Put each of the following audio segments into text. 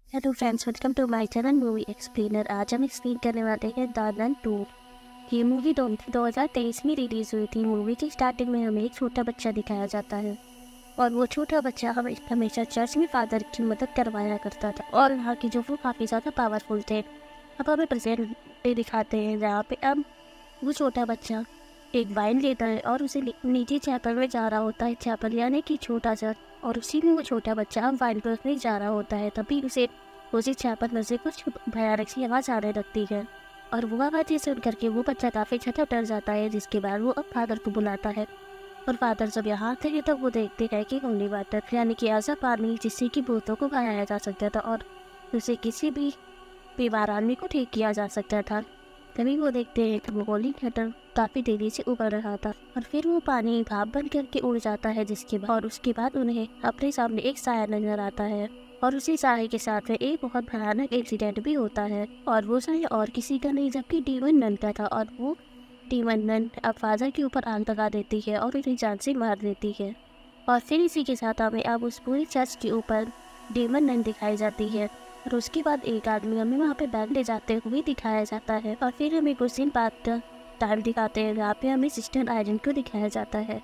Hello friends, welcome to my channel movie explainer. आज हम explain करने वाले हैं द नन 2। ये मूवी 2023 में रिलीज हुई थी। मूवी की स्टार्टिंग में हमें एक छोटा बच्चा दिखाया जाता है और वो छोटा बच्चा हमेशा चर्च में फादर की मदद करवाया करता था और वहाँ की जो वो काफ़ी ज़्यादा पावरफुल थे। अब हमें प्रेजेंट डे दिखाते हैं जहाँ पे अब वो छोटा बच्चा एक वाइन लेता है और उसे नीचे चैपल में जा रहा होता है। चैपल यानी कि छोटा सा, और उसी में वो छोटा बच्चा अब वाइन पर जा रहा होता है। तभी उसी चैपल में से कुछ भयानक सी आवाज़ आने लगती है और वो आवाज़ सुन करके वो बच्चा काफ़ी ज़्यादा डर जाता है। जिसके बाद वो अब फादर को बुलाता है और फादर जब यहाँ आते हैं तब वो देखते हैं कि होली वाटर यानी कि ऐसा पानी जिससे कि भूतों को भगाया जा सकता था और उसे किसी भी बीमार आदमी को ठीक किया जा सकता था। तभी वो देखते हैं कि वो होली वाटर काफ़ी तेजी से उबल रहा था और फिर वो पानी भाप बन करके उड़ जाता है। उसके बाद उन्हें अपने सामने एक साया नजर आता है और उसी साये के साथ में एक बहुत भयानक इंसिडेंट भी होता है और वो साया और किसी का नहीं जबकि डीमन नन का था। और वो डीमन नन अब फादर के ऊपर आग लगा देती है और उन्हें जान से मार देती है। और फिर इसी के साथ हमें अब उस पूरी चर्च के ऊपर डीमन नन दिखाई जाती है और उसके बाद एक आदमी हमें वहाँ पे बैग ले जाते हुए दिखाया जाता है। और फिर हमें कुछ दिन बाद का टाइम दिखाते हैं जहाँ पे हमें सिस्टर आयरन को दिखाया जाता है।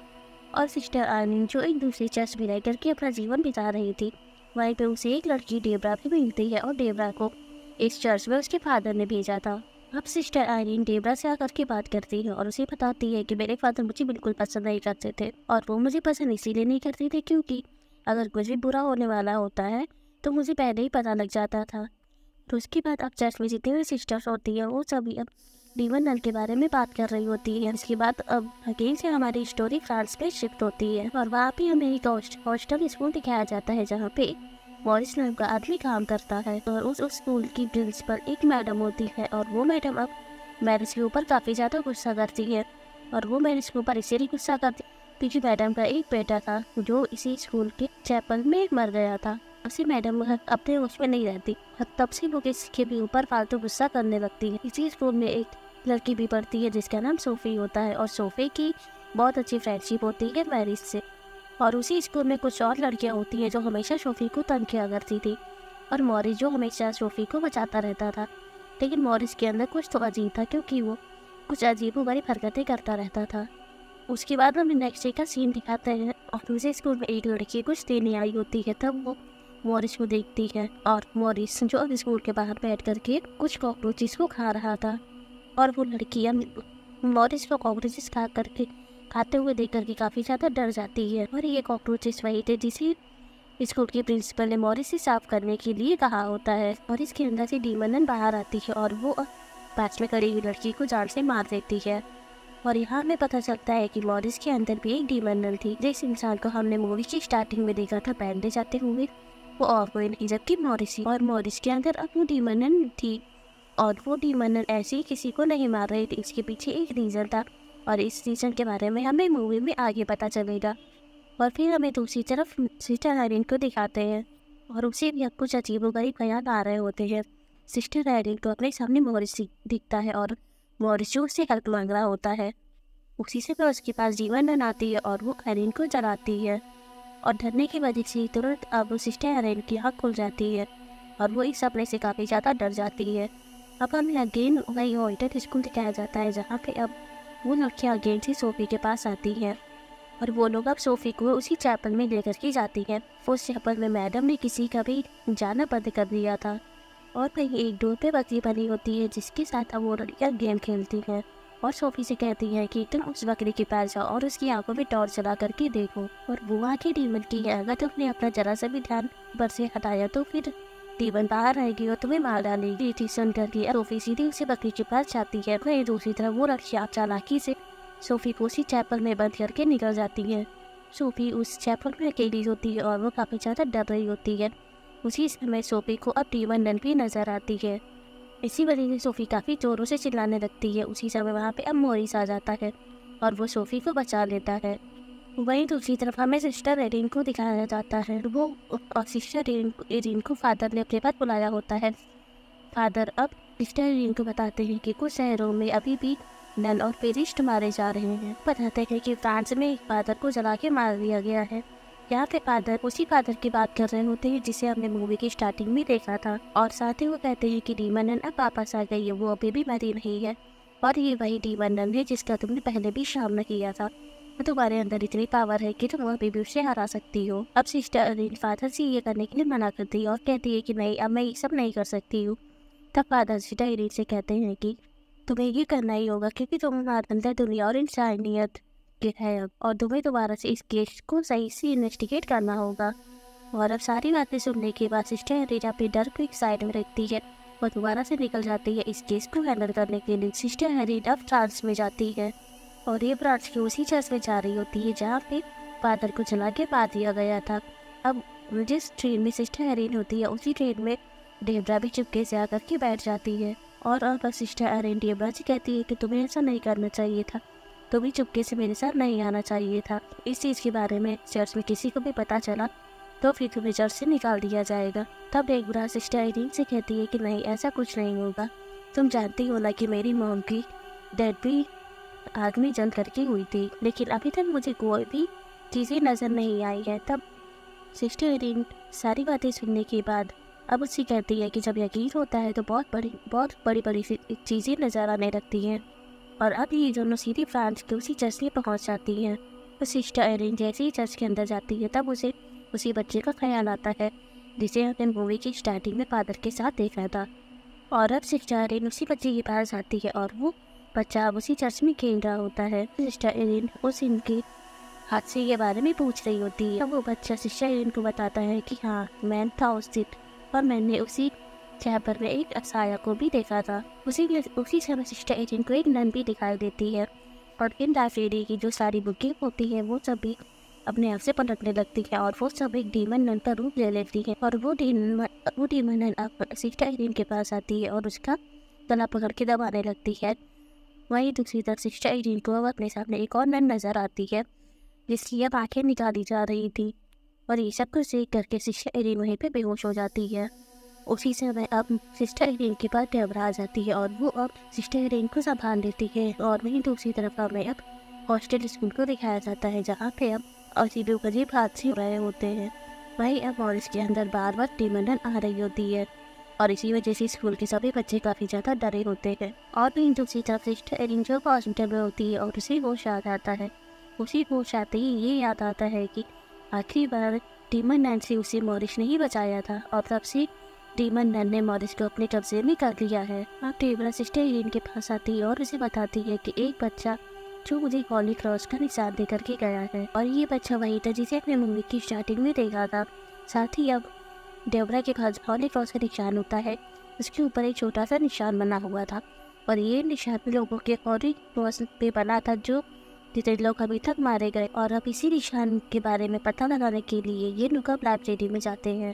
और सिस्टर आयरन जो एक दूसरी चर्च में रह करके अपना जीवन बिता रही थी, वहीं पे उसे एक लड़की डेबरा भी मिलती है और डेबरा को इस चर्च में उसके फादर ने भेजा था। अब सिस्टर आयरन डेबरा से आकर के बात करती है और उसे बताती है कि मेरे फादर मुझे बिल्कुल पसंद नहीं करते थे और वो मुझे पसंद इसीलिए नहीं करते थे क्योंकि अगर कुछ भी बुरा होने वाला होता है तो मुझे पहले ही पता लग जाता था। तो उसके बाद अब चर्च में जितनी भी सिस्टर्स होती है वो सभी अब डीमन नल के बारे में बात कर रही होती है। इसके बाद अब अगेन से हमारी स्टोरी फ्रांस पे शिफ्ट होती है और वहाँ पे हमें एक हॉस्टल स्कूल दिखाया जाता है जहाँ पे मॉरिस नाम का आदमी काम करता है। और उस स्कूल की प्रिंसिपल एक मैडम होती है और वो मैडम अब मैरिज के ऊपर काफ़ी ज़्यादा गुस्सा करती है और वो मैरिज के ऊपर इसीलिए गुस्सा करती क्योंकि मैडम का एक बेटा था जो इसी स्कूल के चैपल में मर गया था। उसी मैडम अपने होश में नहीं रहती। तब से वो किसी के भी ऊपर फालतू गुस्सा करने लगती है। इसी स्कूल में एक लड़की भी पढ़ती है जिसका नाम सोफी होता है और सोफी की बहुत अच्छी फ्रेंडशिप होती है मैरिज से। और उसी स्कूल में कुछ और लड़कियां होती हैं जो हमेशा सोफी को तंग किया करती थी और मॉरिस जो हमेशा सोफी को बचाता रहता था। लेकिन मॉरिस के अंदर कुछ तो अजीब था क्योंकि वो कुछ अजीब गरीब हरकतें करता रहता था। उसके बाद हमें नेक्स्ट डे का सीन दिखाते हैं और दूसरे स्कूल में एक लड़की कुछ देने आई होती है। तब वो मॉरिस को देखती है और मॉरिस जो अब स्कूल के बाहर बैठ करके कुछ कॉकरोचेस को खा रहा था और वो लड़की मॉरिस को कॉकरोचेस खाते हुए देख करके काफ़ी ज़्यादा डर जाती है। और ये कॉकरोचेस वही थे जिसे स्कूल के प्रिंसिपल ने मॉरिस से साफ करने के लिए कहा होता है। और इसके अंदर से डीमन नन बाहर आती है और वो पास में खड़ी हुई लड़की को जान से मार देती है। और यहाँ हमें पता चलता है कि मॉरिस के अंदर भी एक डीमन नन थी। जिस इंसान को हमने मूवी की स्टार्टिंग में देखा था बैंडे जाते हुए, वो और कोई नहीं जबकि मॉरिस ही। और मॉरिस के अंदर अब वो डीमन नन थी और वो डीमन नन ऐसे ही किसी को नहीं मार रही थी। इसके पीछे एक रीज़न था और इस रीज़न के बारे में हमें मूवी में आगे पता चलेगा। और फिर हमें दूसरी तरफ सिस्टर आयरन को दिखाते हैं और उसे भी अब कुछ अजीबोगरीब ख्याल आ रहे होते हैं। सिस्टर आयरन को अपने सामने मॉरिस दिखता है और मॉरिस जो उससे हेल्प मांग रहा होता है। उसी से फिर उसके पास डीमन नन आती है और वो आयरन को जलाती है और डरने की वजह से तुरंत अब सिस्टर आयरन की आँख खुल जाती है और वो इस सपने से काफ़ी ज़्यादा डर जाती है। अब हमें अगेन वही हॉस्टल स्कूल दिखाया जाता है जहाँ पे अब वो लड़कियाँ अगेन से सोफी के पास आती हैं और वो लोग अब सोफी को उसी चैपल में लेकर के जाती हैं। उस चैपल में मैडम ने किसी का भी जाना बंद कर दिया था और कहीं एक डोर पे बकरी बनी होती है जिसके साथ अब वो लड़कियाँ गेम खेलती हैं और सोफी से कहती है कि तुम उस बकरी के पास जाओ और उसकी आंखों में टॉर्च चला करके देखो। और वो आंखें डीमन की है, अगर तुमने अपना जरा सा भी ध्यान पर से हटाया तो फिर डीमन बाहर आएगी और तुम्हें मार डालेगी। ये सुन करके सोफी सीधी उसे बकरी के पास जाती है। वहीं दूसरी तरफ वो लड़कियाँ चालाकी से सोफी को उसी चैपल में बंद करके निकल जाती है। सोफी उस चैपल में अकेली होती है और वो काफ़ी ज़्यादा डर रही होती है। उसी समय सोफी को अब डीमन नन भी नजर आती है। इसी वजह से सोफी काफ़ी जोरों से चिल्लाने लगती है। उसी समय वहाँ पे अब मॉरिस आ जाता है और वो सोफी को बचा लेता है। वहीं दूसरी तरफ हमें सिस्टर एरिन को दिखाया जाता है। वो और सिस्टर एरिन को फादर ने अपने पास बुलाया होता है। फादर अब सिस्टर एरिन को बताते हैं कि कुछ शहरों में अभी भी नन और पेरिस्ट मारे जा रहे हैं। बताते हैं कि फ्रांस में एक फादर को जला के मार दिया गया है यहाँ पे फादर उसी फादर की बात कर रहे होते हैं जिसे हमने मूवी की स्टार्टिंग में देखा था, और साथ ही वो कहते हैं कि डीमन नन अब वापस आ गई है, वो अभी भी मरी नहीं है, और ये वही डीमन नन है जिसका तुमने पहले भी सामना किया था। तो तुम्हारे अंदर इतनी पावर है कि तुम अभी भी उसे हरा सकती हो। अब सिस्टर अरीन फादर से ये करने के लिए मना करती है और कहती है कि नहीं, अब मैं ये सब नहीं कर सकती हूँ। तब फादर सिस्टर अरीन से कहते हैं कि तुम्हें ये करना ही होगा क्योंकि तुम्हारे अंदर दुनिया और इंसानियत है अब, और तुम्हें दोबारा से इस केस को सही से इन्वेस्टिगेट करना होगा। और अब सारी बातें सुनने के बाद सिस्टर एरिन अपने डर को एक साइड में रखती है और दोबारा से निकल जाती है इस केस को हैंडल करने के लिए। सिस्टर एरिन अब फ्रांस में जाती है और ये फ्रांस की उसी चर्च में जा रही होती है जहाँ पे फादर को जला के मार दिया गया था। अब जिस ट्रेन में सिस्टर एरिन होती है उसी ट्रेन में डेब्रा भी चुपके से आकर के बैठ जाती है, और अब सिस्टर एरिन डेब्रा से कहती है कि तुम्हें ऐसा नहीं करना चाहिए था, तुम्हें चुपके से मेरे साथ नहीं आना चाहिए था। इस चीज़ के बारे में चर्च में किसी को भी पता चला तो फिर तुम्हें चर्च से निकाल दिया जाएगा। तब डेब्रा सिस्टर एरिन से कहती है कि नहीं, ऐसा कुछ नहीं होगा, तुम जानती हो ना कि मेरी मॉम की डेथ भी आग में जल करके हुई थी, लेकिन अभी तक मुझे कोई भी चीज़ें नज़र नहीं आई है। तब सिस्टर एरिन सारी बातें सुनने के बाद अब उससे कहती है कि जब यकीन होता है तो बहुत बड़ी चीज़ें नज़र आने लगती हैं। और अब ये दोनों सीधी फ्रांस के उसी चर्च में पहुंच जाती हैं। तो सिस्टर एरिन जैसे ही चर्च के अंदर जाती है तब उसे उसी बच्चे का ख्याल आता है जिसे हमने मूवी की स्टार्टिंग में फादर के साथ देखा था। और अब सिस्टर एरिन उसी बच्चे के पास आती है और वो बच्चा अब उसी चर्च में खेल रहा होता है। सिस्टर एरिन उस इनके हाथ से ये बारे में पूछ रही होती है। अब वो बच्चा सिस्टर एरिन को बताता है कि हाँ, मैं था उस दिन और मैंने उसी चैपर में एक असाया को भी देखा था। उसी समय सिस्टर एरिन को एक नन भी दिखाई देती है और इन लाइब्रेरी की जो सारी बुकें होती हैं वो सभी अपने आप से पलटने लगती है और वो सब एक डीमन नन का रूप ले लेती है। और वो डीमन नन अब सिस्टर एरिन के पास आती है और उसका गला पकड़ के दबाने लगती है। वहीं दूसरी तरफ सिस्टर एरिन को अब अपने सामने एक और नन नजर आती है जिसकी अब आंखें निकाली जा रही थी, और ये सब कुछ देख करके सिस्टर एरिन वहीं पे बेहोश हो जाती है। उसी समय अब सिस्टर एरिन के पास डेब्रा आ जाती है और वो अब सिस्टर एरिन को संभाल लेती है। और वहीं दूसरी तरफ हमें अब हॉस्टल स्कूल को दिखाया जाता है जहाँ पे अब अजीब हादसे हो रहे होते हैं। वहीं अब मॉरिस के अंदर बार बार डीमन नन आ रही होती है और इसी वजह से स्कूल के सभी बच्चे काफ़ी ज़्यादा डरे होते हैं। और वहीं दूसरी तरफ सिस्टर एरिन जो हॉस्पिटल में होती है और उसे होश आ जाता है। उसी होश आते ही ये याद आता है कि आखिरी बार डीमन नन से उसे मॉरिस ने ही बचाया था और तब से डीमन नन ने मॉरिस को अपने कब्जे में कर लिया है। अब डेब्रा सिस्टर एरिन के पास आती है और उसे बताती है कि एक बच्चा जो मुझे हॉली क्रॉस का निशान दे करके गया है, और ये बच्चा वही था जिसे अपने मूवी की स्टार्टिंग में देखा था। साथ ही अब डेब्रा के पास हॉली क्रॉस का निशान होता है, उसके ऊपर एक छोटा सा निशान बना हुआ था, और ये निशान लोगों के हॉली क्रॉस पे बना था जो जितने लोग अभी तक मारे गए। और अब इसी निशान के बारे में पता लगाने के लिए ये लोग अब लाइब्रेरी में जाते हैं,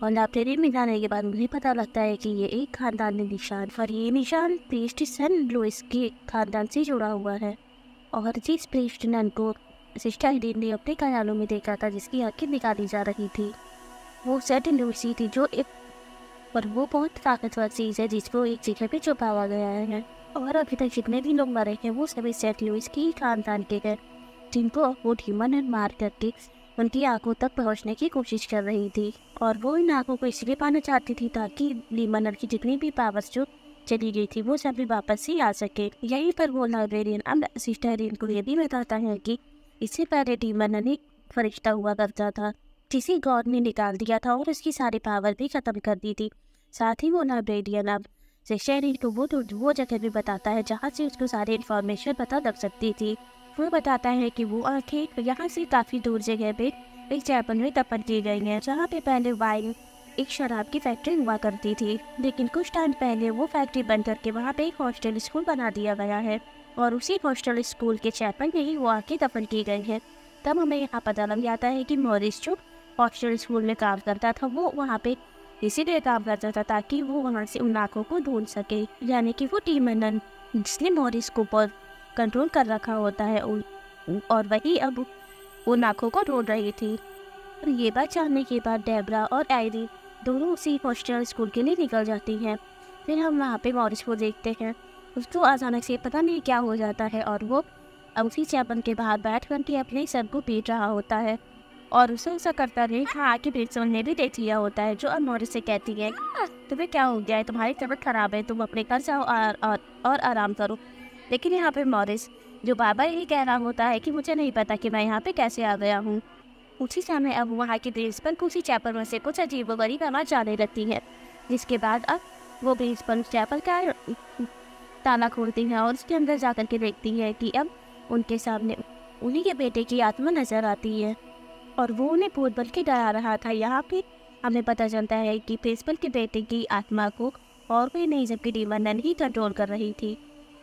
और लाइब्रेरी में जाने के बाद उन्हें पता लगता है कि ये एक खानदानी निशान, और ये निशान प्रीस्ट सेंट लुइस के खानदान से जुड़ा हुआ है। और जिस प्रीस्ट नन को सिस्टर एरिन ने अपने ख्यालों में देखा था जिसकी आंखें निकाली जा रही थी, वो सेंट लुइस थी जो एक और वो बहुत ताकतवर चीज़ है जिसको एक जगह पे छुपाया गया है। और अभी तक जितने भी लोग मरे हैं वो सभी सेंट लुइस की खानदान के हैं जिनको वो डीमन नन मार करके उनकी आंखों तक पहुंचने की कोशिश कर रही थी। और वो इन आंखों को इसलिए पाना चाहती थी ताकि डीमन नन की जितनी भी पावर्स जो चली गई थी वो सभी वापस से आ सके। यहीं पर वो लाइब्रेरियन अब सिस्टर एरिन को ये भी बताता है कि इससे पहले डीमन नन एक फरिश्ता हुआ करता था जिसे गॉड ने निकाल दिया था और उसकी सारी पावर भी ख़त्म कर दी थी। साथ ही वो लाइब्रेरियन अब सिस्टर एरिन को वो जगह भी बताता है जहाँ से उसको सारी इन्फॉर्मेशन पता लग सकती थी। वो बताता है कि वो आंखें यहाँ से काफ़ी दूर जगह पे एक चैपल में दफन की गई हैं जहाँ पे पहले वाइन एक शराब की फैक्ट्री हुआ करती थी, लेकिन कुछ टाइम पहले वो फैक्ट्री बंद करके वहाँ पे एक हॉस्टल स्कूल बना दिया गया है और उसी हॉस्टल स्कूल के चैपल में ही वो आके दफन की गई है। तब हमें यहाँ पता लग जाता है कि मॉरिस जो हॉस्टल स्कूल में काम करता था वो वहाँ पे इसीलिए काम करता था ताकि वो वहाँ से उन आँखों को ढूंढ सके, यानी कि वो डीमन नन जिसने मॉरिस को कंट्रोल कर रखा होता है और वही अब उन आँखों को ढूंढ रही थी। और ये बात जानने के बाद डेब्रा और आयरी दोनों उसी हॉस्टल स्कूल के लिए निकल जाती हैं। फिर हम वहाँ पे मॉरिस को देखते हैं, उसको अचानक से पता नहीं क्या हो जाता है और वो अब उसी चैपल के बाहर बैठ कर के अपने सर को पीट रहा होता है। और उसे ऐसा करता रहे हाँ कि प्रिंसिपल ने भी देख लिया होता है, जो अब मॉरिस से कहती है तुम्हें क्या हो गया है, तुम्हारी तबीयत खराब है, तुम अपने घर जाओ और आराम करो। लेकिन यहाँ पे मॉरिस जो बार बार यही कह रहा होता है कि मुझे नहीं पता कि मैं यहाँ पे कैसे आ गया हूँ। उसी समय अब वहाँ की प्रिंसिपल उसी चैपल में से कुछ अजीबोगरीब आवाज़ जाने लगती है, जिसके बाद अब वो प्रिंसिपल चैपल का ताला खोलती है और उसके अंदर जाकर के देखती है कि अब उनके सामने उन्हीं के बेटे की आत्मा नजर आती है और वो उन्हें भूत बन के डरा रहा था। यहाँ पे हमें पता चलता है कि प्रिंसिपल के बेटे की आत्मा को और कोई नहीं जबकि डीमन नन ही कंट्रोल कर रही थी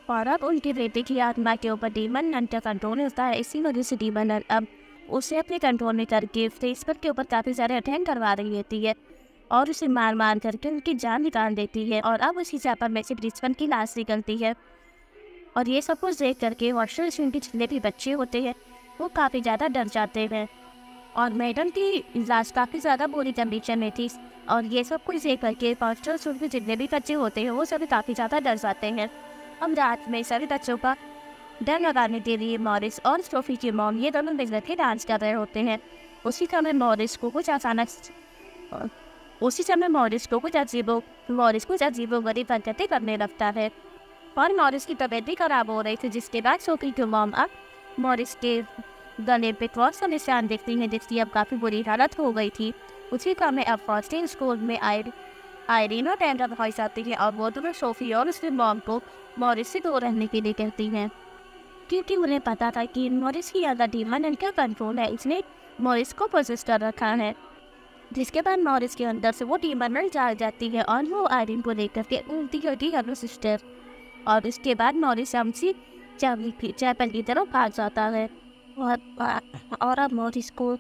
और अब उनके बेटे की आत्मा के ऊपर डीमन नन का कंट्रोल होता है। इसी वजह से डीमन नन अब उसे अपने कंट्रोल में करके प्रिंसिपल के ऊपर काफ़ी सारे अटैक करवा रही होती है और उसे मार मार करके उनकी जान निकाल देती है। और अब उसी चैपल में से प्रिंसिपल की लाश निकलती है और ये सब कुछ देख करके हॉस्टल से उनके जितने भी बच्चे होते हैं वो काफ़ी ज़्यादा डर जाते हैं और मैडम की लाश काफ़ी ज़्यादा बुरी कंडीशन में थी और ये सब कुछ देख करके हॉस्टल से उनके जितने भी बच्चे होते हैं वो सभी काफ़ी ज़्यादा डर जाते हैं। हम रात में सभी बच्चों का डर लगाने के लिए मॉरिस और सोफी की मॉम ये दोनों मिलकर के डांस कर रहे होते हैं। उसी समय मॉरिस को कुछ अजीबोगरीब हरकतें करने लगता है और मॉरिस की तबीयत भी खराब हो रही थी, जिसके बाद सोफी की मॉम अब मॉरिस के गले पे क्रॉस का निशान देखती है जिसकी अब काफ़ी बुरी हालत हो गई थी। उसी का में अब हॉस्टल स्कूल में आयरीन और टेंडर वॉइस आती है और वो दोनों सोफी और उसकी मॉम को मॉरिस से दूर रहने के लिए कहती हैं क्योंकि उन्हें पता था कि मॉरिस की ज़्यादा डीमन इनका कंट्रोल है, इसने मॉरिस को पोजेस कर रखा है। जिसके बाद मॉरिस के अंदर से वो डीमन जाग जाती है और वो आयरीन को लेकर के उल्टी करती है अपनी सिस्टर और इसके बाद मॉरिस हमसे चैपल की तरफ भाग जाता है और अब मॉरिस को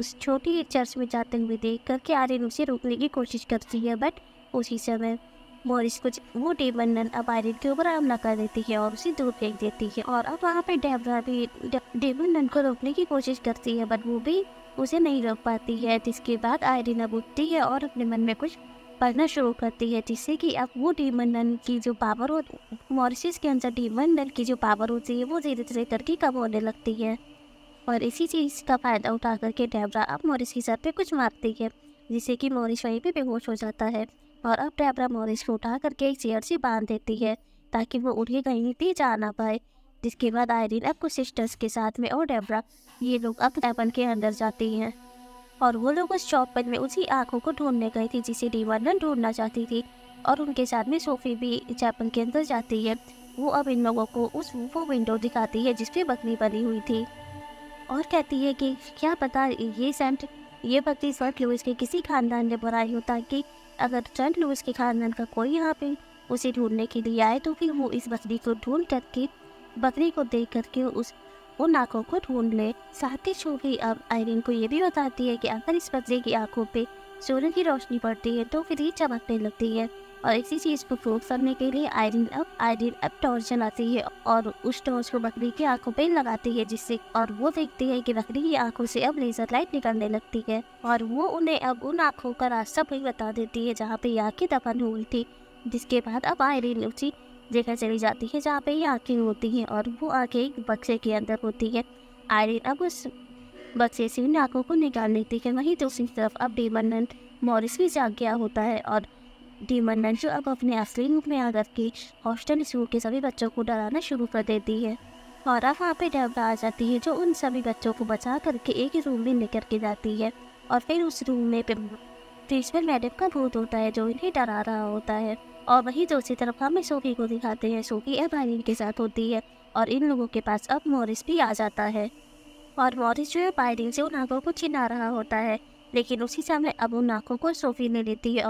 उस छोटी चर्च में जाते हुए देख करके आयरीन उसे रोकने की कोशिश करती है, बट उसी समय मॉरिस कुछ वो डीमन नन अब आयरीन के ऊपर हमला कर देती है और उसे दूर फेंक देती है और अब वहाँ पे डेब्रा भी डीमन नन को रोकने की कोशिश करती है बट वो भी उसे नहीं रोक पाती है। जिसके बाद आयरीन अब उठती है और अपने मन में कुछ पढ़ना शुरू करती है जिससे कि अब वो डीमन नन की जो पावर हो मॉरिस के अंदर डीमन नन की जो पावर होती है वो धीरे धीरे करके कम होने लगती है और इसी चीज़ का फ़ायदा उठा करके डेब्रा अब मॉरिस की सर पे कुछ मारती है जिससे कि मॉरिस वहीं पे बेहोश हो जाता है और अब डेब्रा मॉरिस को उठा करके एक चेयर से बांध देती है ताकि वो उठ के कहीं भी जा ना पाए। जिसके बाद आयरीन अब कुछ सिस्टर्स के साथ में और डेब्रा ये लोग अब चैपल के अंदर जाती हैं और वो लोग उस चौपल में उसी आँखों को ढूंढने गई थी जिसे डीमन नन ढूंढना चाहती थी और उनके साथ में सोफी भी चैपल के अंदर जाती है। वो अब इन लोगों को वो विंडो दिखाती है जिसपे बकरी बनी हुई थी और कहती है कि क्या पता ये बकरी सेंट लुइस के किसी खानदान ने बनाई हो ताकि अगर सेंट लुइस के खानदान का कोई यहाँ पे उसे ढूंढने के लिए आए तो फिर वो इस बकरी को ढूंढ करके बकरी को देख करके उन आँखों को ढूंढ ले। साथ ही सोफी अब आयरीन को ये भी बताती है कि अगर इस बकरी की आँखों पे सूर्य की रोशनी पड़ती है तो फिर ये चमकने लगती है और इसी चीज़ को प्रूव करने के लिए आयरीन अब टॉर्च जलाती है और उस टॉर्च को बकरी की आंखों पे लगाती है जिससे और वो देखती है कि बकरी की आंखों से अब लेजर लाइट निकलने लगती है और वो उन्हें अब उन आंखों का रास्ता भी बता देती है जहाँ पे ये आँखें दफन हुई थी। जिसके बाद अब आयरीन उसी जगह चली जाती है जहाँ पे ये आँखें होती हैं और वो आँखें एक बक्से के अंदर होती है। आयरीन अब उस बक्से से उन आँखों को निकाल लेती है। वहीं दूसरी तरफ अब डीमन नन मॉरिस भी जाग गया होता है और डीमन नन जो अब अपने असली रूप में आकर के हॉस्टल स्कूल के सभी बच्चों को डराना शुरू कर देती है और अब वहाँ पे डेब्रा आ जाती है जो उन सभी बच्चों को बचा करके एक ही रूम में लेकर के जाती है और फिर उस रूम में प्रिंसिपल मैडम का भूत होता है जो इन्हें डरा रहा होता है। और वहीं दूसरी तरफ हमें सोफी को दिखाते हैं। सोफी अब आयरीन के साथ होती है और इन लोगों के पास अब मॉरिस भी आ जाता है और मॉरिस जो है आयरीन से उन आँखों को चिन्हा रहा होता है, लेकिन उसी समय अब उन आँखों को सोफी ले लेती है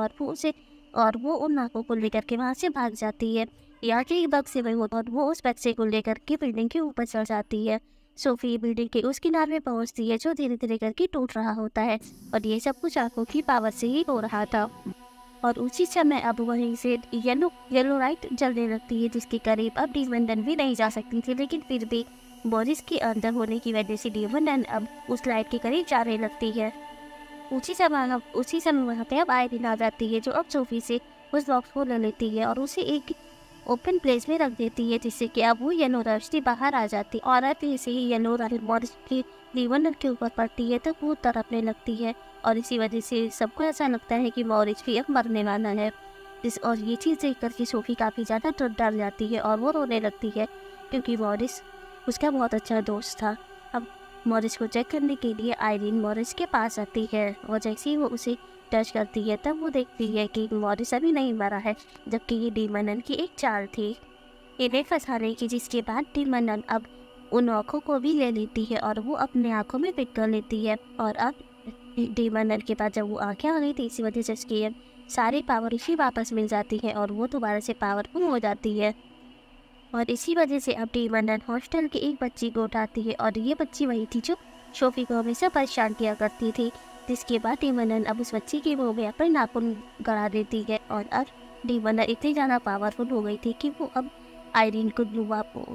और वो उन आँखों को लेकर के वहाँ से भाग जाती है। यहाँ के एक बक्से में होता और वो उस बक्से को लेकर के बिल्डिंग के ऊपर चढ़ जाती है। सोफी बिल्डिंग के उस किनारे में पहुँचती है जो धीरे धीरे करके टूट रहा होता है और ये सब कुछ आँखों की पावर से ही हो रहा था। और उसी समय अब वहीं से येलो लाइट जलने लगती है जिसके करीब अब डीमन नन भी नहीं जा सकती थी, लेकिन फिर भी मॉरिस के अंदर होने की वजह से डीमन नन अब उस लाइट के करीब जाने लगती है। उसी समय वहाँ पे अब आयरीन आ जाती है जो अब सोफी से उस बॉक्स को ले लेती है और उसे एक ओपन प्लेस में रख देती है, जिससे कि अब वो येलो रोशनी बाहर आ जाती और अब इसे ही येलो रोशनी मॉरिस की डीमन के ऊपर पड़ती है तो वो तड़पने लगती है और इसी वजह से सबको ऐसा लगता है कि मॉरिस भी अब मरने वाला है। और ये चीज़ देख कर के सोफ़ी काफ़ी ज़्यादा डर जाती है और वो रोने लगती है, क्योंकि मॉरिस उसका बहुत अच्छा दोस्त था। अब मॉरिस को चेक करने के लिए आयरीन मॉरिस के पास आती है और जैसे ही वो उसे टच करती है तब वो देखती है कि मॉरिस अभी नहीं मरा है, जबकि ये डीमन की एक चाल थी इन्हें फंसाने की, जिसके बाद डीमन अब उन आँखों को भी ले लेती है और वो अपने आँखों में फिट कर लेती है। और अब डीमन के पास जब वो आँखें आ गई थी, इसी वजह से उसकी सारी पावर उसी वापस मिल जाती है और वो दोबारा से पावरफुल हो जाती है। और इसी वजह से अब डीमन हॉस्टल की एक बच्ची को उठाती है और ये बच्ची वही थी जो सोफ़ी को हमेशा परेशान किया करती थी, जिसके बाद डीमन अब उस बच्ची के मुँह में अपने नाखून गड़ा देती है। और अब डीमन इतनी ज़्यादा पावरफुल हो गई थी कि वो अब आयरीन को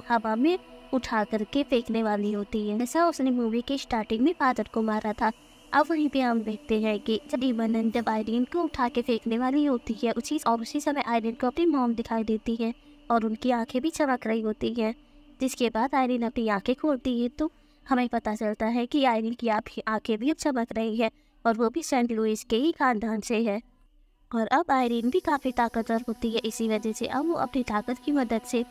हवा में उठा करके फेंकने वाली होती है, ऐसा उसने मूवी के स्टार्टिंग में फादर को मारा था। अब वहीं पे हम देखते हैं कि डीमन जब आयरीन को उठा के फेंकने वाली होती है उसी समय आयरीन को अपनी मॉम दिखाई देती है और उनकी आंखें भी चमक रही होती हैं, जिसके बाद आयरीन अपनी आंखें खोलती है तो हमें पता चलता है कि आयरीन की आंखें भी अब चमक रही है और वो भी सेंट लुइस के ही खानदान से है। और अब आयरीन भी काफ़ी ताकतवर होती है, इसी वजह से अब वो अपनी ताकत की मदद से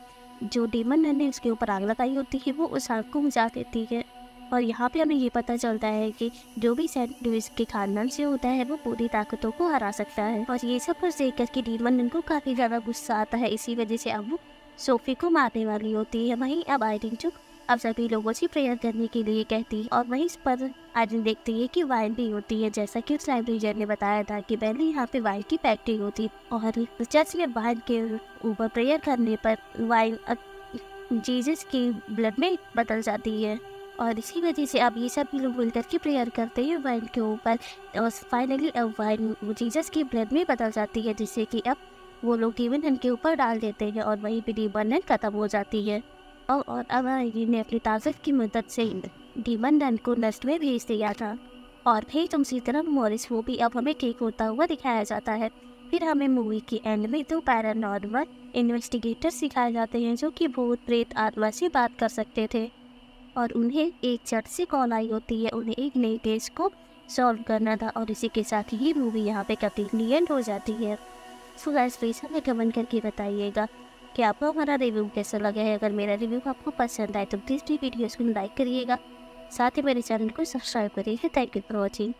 जो डीमन ने उसके ऊपर आग लगाई होती है वो उस आग को बुझा देती है। और यहाँ पे हमें ये पता चलता है कि जो भी सेंट लुइस के खानदान से होता है वो पूरी ताकतों को हरा सकता है। और ये सब कुछ देख कर के डीमन को काफ़ी ज़्यादा गुस्सा आता है, इसी वजह से अब वो सोफ़ी को मारने वाली होती है। वहीं अब आयरीन जो अब सभी लोगों से प्रेयर करने के लिए कहती है और वहीं पर आयरीन देखती है कि वाइन भी होती है, जैसा कि उस लाइब्रेरियन ने बताया था कि पहले यहाँ पे वाइन की फैक्ट्री होती और चर्च में वाइन के ऊपर प्रेयर करने पर वाइन जीसस की ब्लड में बदल जाती है। और इसी वजह से अब ये सभी लोग मिलकर के प्रेयर करते हैं वाइन के ऊपर और फाइनली अब वाइन जीसस की ब्लड में बदल जाती है, जिससे कि अब वो लोग डीमन के ऊपर डाल देते हैं और वहीं पे डीमन खत्म हो जाती है। और अब आयरीन ने अपनी ताकत की मदद से डीमन को नष्ट में भेज दिया था। और फिर दूसरी तरफ मॉरिस वो भी अब हमें ठीक होता हुआ दिखाया जाता है। फिर हमें मूवी के एंड में 2 पैरानॉर्मल इन्वेस्टिगेटर्स सिखाए जाते हैं जो कि भूत प्रेत आत्मा से बात कर सकते थे और उन्हें एक चर्च से कॉल आई होती है, उन्हें एक नए केस को सॉल्व करना था। और इसी के साथ ही मूवी यहाँ पे कंप्लीटली एंड हो जाती है। सो गाइस प्लीज़ हमें कमेंट करके बताइएगा कि आपको हमारा रिव्यू कैसा लगा है। अगर मेरा रिव्यू आपको पसंद आए तो प्लीज़ भी वीडियोस को लाइक करिएगा, साथ ही मेरे चैनल को सब्सक्राइब करिएगा। Thank you for watching.